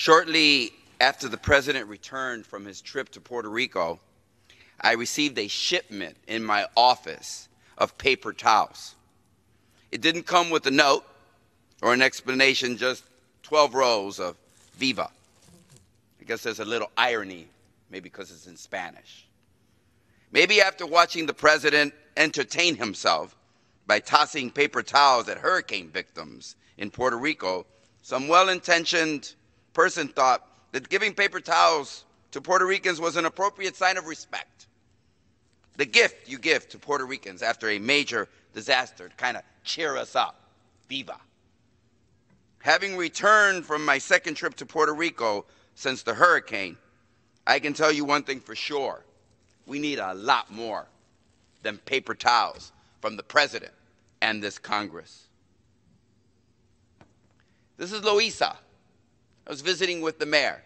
Shortly after the president returned from his trip to Puerto Rico, I received a shipment in my office of paper towels. It didn't come with a note or an explanation, just 12 rows of Viva. I guess there's a little irony, maybe because it's in Spanish. Maybe after watching the president entertain himself by tossing paper towels at hurricane victims in Puerto Rico, some well-intentioned person thought that giving paper towels to Puerto Ricans was an appropriate sign of respect. The gift you give to Puerto Ricans after a major disaster to kind of cheer us up. Viva. Having returned from my second trip to Puerto Rico since the hurricane, I can tell you one thing for sure. We need a lot more than paper towels from the president and this Congress. This is Louisa. I was visiting with the mayor.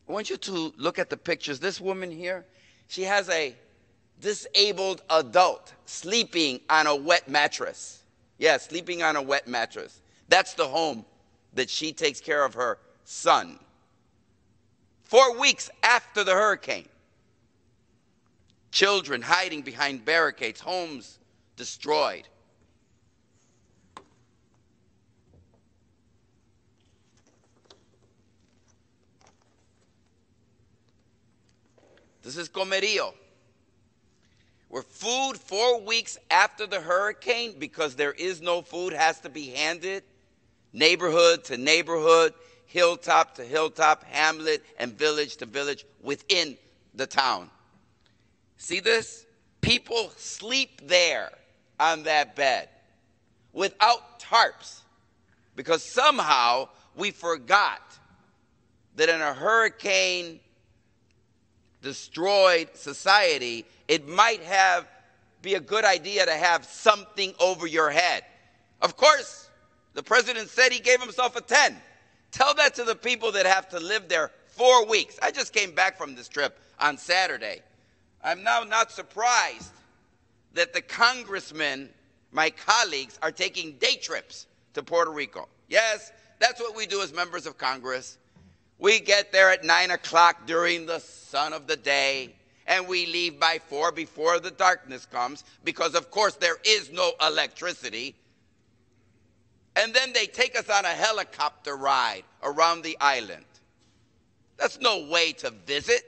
I want you to look at the pictures. This woman here, she has a disabled adult sleeping on a wet mattress. Yeah, sleeping on a wet mattress. That's the home that she takes care of her son. 4 weeks after the hurricane. Children hiding behind barricades, homes destroyed. This is Comerío, where food 4 weeks after the hurricane, because there is no food, has to be handed neighborhood to neighborhood, hilltop to hilltop, hamlet and village to village within the town. See this? People sleep there on that bed without tarps because somehow we forgot that in a hurricane destroyed society, it might be a good idea to have something over your head. Of course, the president said he gave himself a 10. Tell that to the people that have to live there 4 weeks. I just came back from this trip on Saturday. I'm now not surprised that the congressmen, my colleagues, are taking day trips to Puerto Rico. Yes, that's what we do as members of Congress. We get there at 9 o'clock during the sun of the day, and we leave by 4 before the darkness comes, because of course there is no electricity. And then they take us on a helicopter ride around the island. That's no way to visit.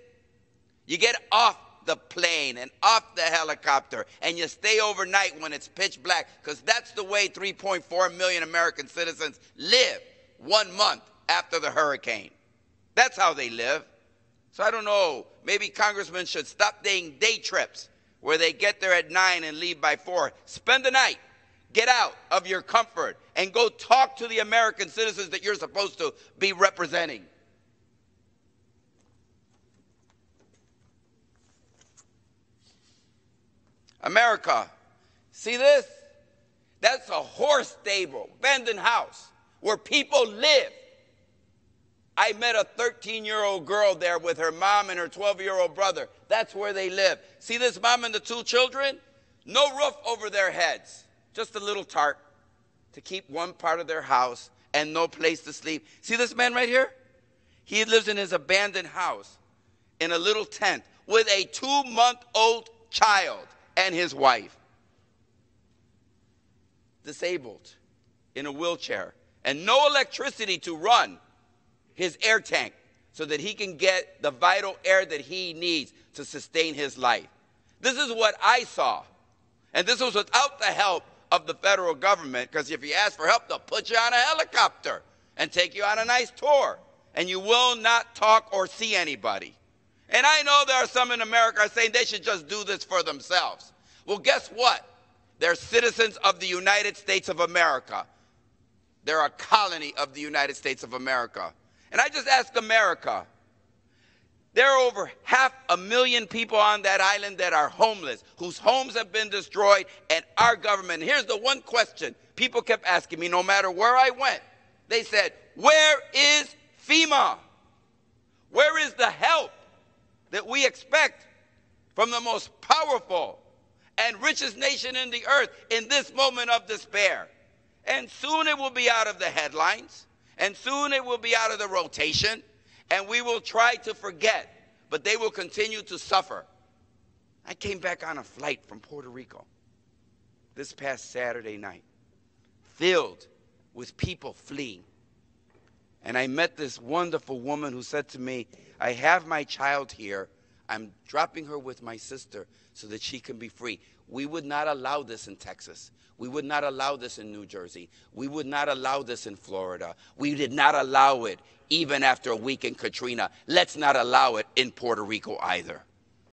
You get off the plane and off the helicopter, and you stay overnight when it's pitch black, because that's the way 3.4 million American citizens live 1 month after the hurricane. That's how they live. So I don't know, maybe congressmen should stop taking day trips where they get there at 9 and leave by 4. Spend the night. Get out of your comfort and go talk to the American citizens that you're supposed to be representing. America, see this? That's a horse stable, abandoned house, where people live. I met a 13-year-old girl there with her mom and her 12-year-old brother. That's where they live. See this mom and the 2 children? No roof over their heads, just a little tarp to keep one part of their house and no place to sleep. See this man right here? He lives in his abandoned house in a little tent with a 2-month-old child and his wife. Disabled, in a wheelchair, and no electricity to run his air tank so that he can get the vital air that he needs to sustain his life. This is what I saw. And this was without the help of the federal government, because if you ask for help, they'll put you on a helicopter and take you on a nice tour, and you will not talk or see anybody. And I know there are some in America saying they should just do this for themselves. Well, guess what? They're citizens of the United States of America. They're a colony of the United States of America. And I just ask America, there are over 500,000 people on that island that are homeless, whose homes have been destroyed, and our government. Here's the one question people kept asking me no matter where I went. They said, where is FEMA? Where is the help that we expect from the most powerful and richest nation in the earth in this moment of despair? And soon it will be out of the headlines. And soon it will be out of the rotation, and we will try to forget, but they will continue to suffer. I came back on a flight from Puerto Rico this past Saturday night, filled with people fleeing. And I met this wonderful woman who said to me, I have my child here. I'm dropping her with my sister so that she can be free. We would not allow this in Texas. We would not allow this in New Jersey. We would not allow this in Florida. We did not allow it even after a week in Katrina. Let's not allow it in Puerto Rico either.